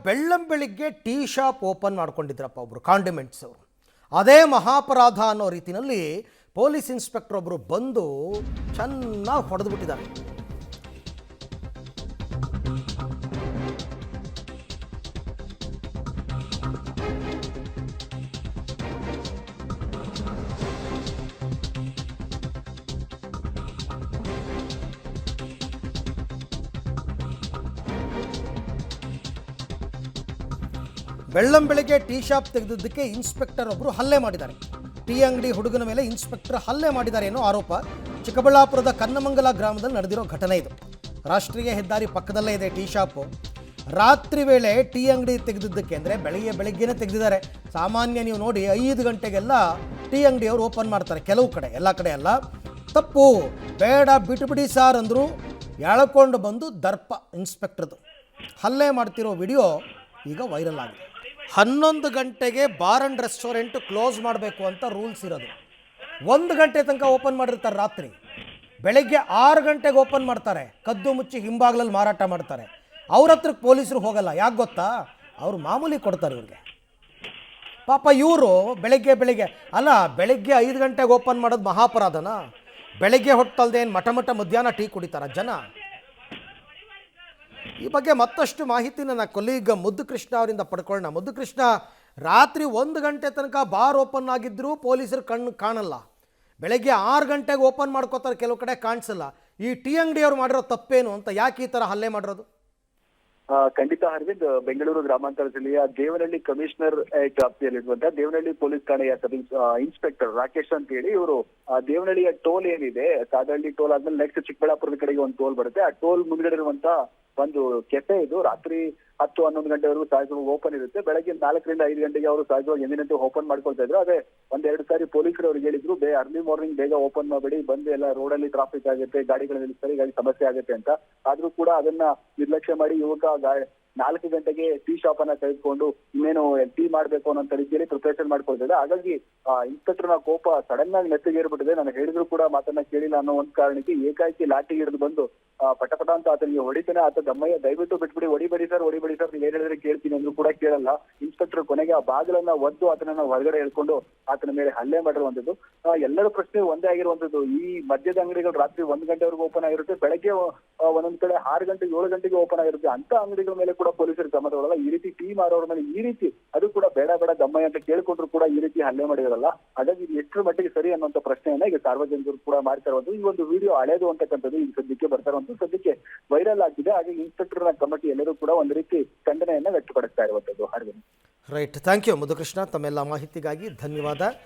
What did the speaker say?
ಬೆಳ್ಳಂ ಬೆಳಿಗ್ಗೆ tea shop open ಮಾಡ್ಕೊಂಡಿದ್ರಪ್ಪ ಒಬ್ಬರು condiments ಅವರು. ಅದೇ ಮಹಾಪರಾಧ ಅನ್ನೋ ರೀತಿಯಲ್ಲಿ ಪೊಲೀಸ್ ಇನ್ಸ್ಪೆಕ್ಟರ್ ಒಬ್ಬರು ಬಂದು ಚೆನ್ನಾಗಿ ಹೊಡೆದು ಬಿಟ್ಟಿದ್ದಾರೆ. ಬೆಳ್ಳಂ ಬೆಳಿಗ್ಗೆ ಟೀ ಶಾಪ್ ತೆಗೆದಿದ್ದಕ್ಕೆ ಇನ್ಸ್ಪೆಕ್ಟರ್ ಒಬ್ಬರು ಹಲ್ಲೆ ಮಾಡಿದ್ದಾರೆ. ಟೀ ಅಂಗಡಿ ಹುಡುಗನ ಮೇಲೆ ಇನ್ಸ್ಪೆಕ್ಟರ್ ಹಲ್ಲೆ ಮಾಡಿದ್ದಾರೆ ಅನ್ನೋ ಆರೋಪ ಚಿಕ್ಕಬಳ್ಳಾಪುರದ ಕನ್ನಮಂಗಲ ಗ್ರಾಮದಲ್ಲಿ ನಡೆದಿರೋ ಘಟನೆ ಇದು. ರಾಷ್ಟ್ರೀಯ ಹೆದ್ದಾರಿ ಪಕ್ಕದಲ್ಲೇ ಇದೆ ಟೀ ಶಾಪು. ರಾತ್ರಿ ವೇಳೆ ಟೀ ಅಂಗಡಿ ತೆಗೆದಿದ್ದಕ್ಕೆ ಅಂದರೆ ಬೆಳಗ್ಗೆನೇ ತೆಗೆದಿದ್ದಾರೆ. ಸಾಮಾನ್ಯ ನೀವು ನೋಡಿ 5 ಗಂಟೆಗೆಲ್ಲ ಟೀ ಅಂಗಡಿಯವರು ಓಪನ್ ಮಾಡ್ತಾರೆ, ಕೆಲವು ಕಡೆ, ಎಲ್ಲ ಕಡೆ ಅಲ್ಲ. ತಪ್ಪು, ಬೇಡ ಬಿಟ್ಟುಬಿಡಿ ಸಾರ್ ಅಂದರು. ಎಳ್ಕೊಂಡು ಬಂದು ದರ್ಪ ಇನ್ಸ್ಪೆಕ್ಟರ್ದು ಹಲ್ಲೆ ಮಾಡ್ತಿರೋ ವಿಡಿಯೋ ಈಗ ವೈರಲ್ ಆಗಿದೆ. 11 ಗಂಟೆಗೆ ಬಾರ್ ಆ್ಯಂಡ್ ರೆಸ್ಟೋರೆಂಟ್ ಕ್ಲೋಸ್ ಮಾಡಬೇಕು ಅಂತ ರೂಲ್ಸ್ ಇರೋದು. 1 ಗಂಟೆ ತನಕ ಓಪನ್ ಮಾಡಿರ್ತಾರೆ ರಾತ್ರಿ. ಬೆಳಗ್ಗೆ 6 ಗಂಟೆಗೆ ಓಪನ್ ಮಾಡ್ತಾರೆ, ಕದ್ದು ಮುಚ್ಚಿ ಹಿಂಬಾಗ್ಲಲ್ಲಿ ಮಾರಾಟ ಮಾಡ್ತಾರೆ. ಅವ್ರ ಹತ್ರಕ್ಕೆ ಪೊಲೀಸರು ಹೋಗಲ್ಲ. ಯಾಕೆ ಗೊತ್ತಾ? ಅವರು ಮಾಮೂಲಿ ಕೊಡ್ತಾರೆ ಇವ್ರಿಗೆ. ಪಾಪ ಇವರು ಬೆಳಗ್ಗೆ ಅಲ್ಲ, ಬೆಳಗ್ಗೆ 5 ಗಂಟೆಗೆ ಓಪನ್ ಮಾಡೋದು ಮಹಾಪರಾಧನ? ಬೆಳಗ್ಗೆ ಹೊಟ್ಟಲ್ದೆ ಏನು ಮಠ ಮಧ್ಯಾಹ್ನ ಟೀ ಕುಡಿತಾರ ಜನ? ಈ ಬಗ್ಗೆ ಮತ್ತಷ್ಟು ಮಾಹಿತಿನ ನನ್ನ ಕೊಲೀಗ್ ಮುದ್ದು ಕೃಷ್ಣ ಅವರಿಂದ ಪಡ್ಕೊಳ್ಳೋಣ. ಮುದ್ದು ಕೃಷ್ಣ, ರಾತ್ರಿ 1 ಗಂಟೆ ತನಕ ಬಾರ್ ಓಪನ್ ಆಗಿದ್ದರೂ ಪೊಲೀಸರು ಕಣ್ಣು ಕಾಣಲ್ಲ. ಬೆಳಗ್ಗೆ 6 ಗಂಟೆಗೆ ಓಪನ್ ಮಾಡ್ಕೋತಾರೆ, ಕೆಲವು ಕಡೆ ಕಾಣಿಸಲ್ಲ. ಈ ಟೀ ಅಂಗಡಿಯವರು ಮಾಡಿರೋ ತಪ್ಪೇನು ಅಂತ, ಯಾಕೆ ಈ ಥರ ಹಲ್ಲೆ ಮಾಡಿರೋದು? ಖಂಡಿತ ಅರವಿಂದ್, ಬೆಂಗಳೂರು ಗ್ರಾಮಾಂತರ ಜಿಲ್ಲೆಯ ದೇವನಹಳ್ಳಿ ಕಮಿಷನರ್ ವ್ಯಾಪ್ತಿಯಲ್ಲಿರುವಂತಹ ದೇವನಹಳ್ಳಿ ಪೊಲೀಸ್ ಠಾಣೆಯ ಸಬ್ ಇನ್ಸ್ಪೆಕ್ಟರ್ ರಾಕೇಶ್ ಅಂತ ಹೇಳಿ ಇವರು ದೇವನಹಳ್ಳಿಯ ಟೋಲ್ ಏನಿದೆ, ಸಾದಹಳ್ಳಿ ಟೋಲ್ ಆದ್ಮೇಲೆ ನೆಕ್ಸ್ಟ್ ಚಿಕ್ಕಬಳ್ಳಾಪುರದ ಕಡೆಗೆ ಒಂದು ಟೋಲ್ ಬರುತ್ತೆ. ಆ ಟೋಲ್ ಮುಂದ್ಗಡೆ ಇರುವಂತ ಒಂದು ಕೆಫೆ ಇದು. ರಾತ್ರಿ 10-11 ಗಂಟೆವರೆಗೂ ಸಹಜವಾಗಿ ಓಪನ್ ಇರುತ್ತೆ. ಬೆಳಗ್ಗೆ 4 ರಿಂದ 5 ಗಂಟೆಗೆ ಅವರು ಸಹಜವಾಗಿ ಎಂದಿನಂತೆ ಓಪನ್ ಮಾಡ್ಕೊಳ್ತಾ ಇದ್ರು. ಅದೇ 1-2 ಸಾರಿ ಪೊಲೀಸರು ಅವ್ರಿಗೆ ಹೇಳಿದ್ರು, ಅರ್ಲಿ ಮಾರ್ನಿಂಗ್ ಬೇಗ ಓಪನ್ ಮಾಡಬೇಡಿ, ಬಂದು ಎಲ್ಲ ರೋಡಲ್ಲಿ ಟ್ರಾಫಿಕ್ ಆಗುತ್ತೆ, ಗಾಡಿಗಳು ನಿಲ್ಲಿಸ್ತಾರೆ, ಹೀಗಾಗಿ ಸಮಸ್ಯೆ ಆಗುತ್ತೆ ಅಂತ. ಆದ್ರೂ ಕೂಡ ಅದನ್ನ ನಿರ್ಲಕ್ಷ್ಯ ಮಾಡಿ ಯುವಕ 4 ಗಂಟೆಗೆ ಟೀ ಶಾಪ್ ಅನ್ನ ತೆಗೆದುಕೊಂಡು ಇನ್ನೇನು ಟೀ ಮಾಡ್ಬೇಕು ಅನ್ನೋ ರೀತಿಯಲ್ಲಿ ಪ್ರಿಪರೇಷನ್ ಮಾಡ್ಕೊಳ್ತಿದ್ದೆ. ಹಾಗಾಗಿ ಇನ್ಸ್ಪೆಕ್ಟರ್ ನ ಕೋಪ ಸಡನ್ ಆಗಿ ನೆತ್ತಿಗೇರ್ಬಿಟ್ಟಿದೆ. ನಾನು ಹೇಳಿದ್ರು ಕೂಡ ಮಾತನ್ನ ಕೇಳಿಲ್ಲ ಅನ್ನೋ ಒಂದು ಕಾರಣಕ್ಕೆ ಏಕಾಏಕಿ ಲಾಠಿ ಹಿಡಿದು ಬಂದು ಪಟಪಟ ಅಂತ ಆತನಿಗೆ ಹೊಡಿತಾನೆ. ಆತ ದಮ್ಮಯ್ಯ ದಯವಿಟ್ಟು ಬಿಟ್ಬಿಡಿ, ಹೊಡಿಬೇಡಿ ಸರ್ ನೀವು ಏನ್ ಹೇಳಿದ್ರೆ ಕೇಳ್ತೀನಿ ಅಂದ್ರೂ ಕೂಡ ಕೇಳಲ್ಲ. ಇನ್ಸ್ಪೆಕ್ಟರ್ ಕೊನೆಗೆ ಆ ಬಾಗಿಲನ್ನ ಒದ್ದು ಆತನನ್ನ ಹೊರಗಡೆ ಹೇಳ್ಕೊಂಡು ಆತನ ಮೇಲೆ ಹಲ್ಲೆ ಮಾಡಿರುವಂತದ್ದು. ಎಲ್ಲರ ಪ್ರಶ್ನೆ ಒಂದೇ ಆಗಿರುವಂತದ್ದು, ಈ ಮದ್ಯದ ಅಂಗಡಿಗಳು ರಾತ್ರಿ 1 ಗಂಟೆವರೆಗೂ ಓಪನ್ ಆಗಿರುತ್ತೆ, ಬೆಳಗ್ಗೆ ಒಂದೊಂದ್ ಕಡೆ 6 ಗಂಟೆ 7 ಗಂಟೆಗೆ ಓಪನ್ ಆಗಿರುತ್ತೆ. ಅಂತ ಅಂಗಡಿಗಳ ಮೇಲೆ ಕೂಡ ಪೊಲೀಸರು ಕ್ರಮ ತಗೊಳ್ಳಲ್ಲ. ಈ ರೀತಿ ಟೀ ಮಾರೋರ ಮೇಲೆ ಈ ರೀತಿ, ಅದು ಕೂಡ ಬೇಡ ದಮ್ಮಯ್ಯ ಅಂತ ಕೇಳ್ಕೊಂಡ್ರು ಕೂಡ ಈ ರೀತಿ ಹಲ್ಲೆ ಮಾಡಿರಲ್ಲ. ಹಾಗಾಗಿ ಇದು ಎಷ್ಟರ ಮಟ್ಟಿಗೆ ಸರಿ ಅನ್ನುವಂತ ಪ್ರಶ್ನೆಯನ್ನ ಈಗ ಸಾರ್ವಜನಿಕರು ಕೂಡ ಮಾಡ್ತಾ ಇರುವಂತದ್ದು. ಈ ಒಂದು ವಿಡಿಯೋ ಹಳೇದು ಅಂತಕ್ಕಂಥದ್ದು ಈಗ ಸದ್ಯಕ್ಕೆ ಬರ್ತಾ ಇರುವಂತದ್ದು, ಸದ್ಯಕ್ಕೆ ವೈರಲ್ ಆಗಿದೆ. ಹಾಗೆ ಇನ್ಸ್ಪೆಕ್ಟರ್ ನ ಕಮಿಟಿ ಎಲ್ಲರೂ ಕೂಡ ಒಂದು ರೀತಿ ಖಂಡನೆಯನ್ನ ವ್ಯಕ್ತಪಡಿಸ್ತಾ ಇರುವಂತದ್ದು. ರೈಟ್, ಥ್ಯಾಂಕ್ ಯು ಮುದ್ದು ಕೃಷ್ಣ, ತಮ್ಮೆಲ್ಲ ಮಾಹಿತಿಗಾಗಿ ಧನ್ಯವಾದ.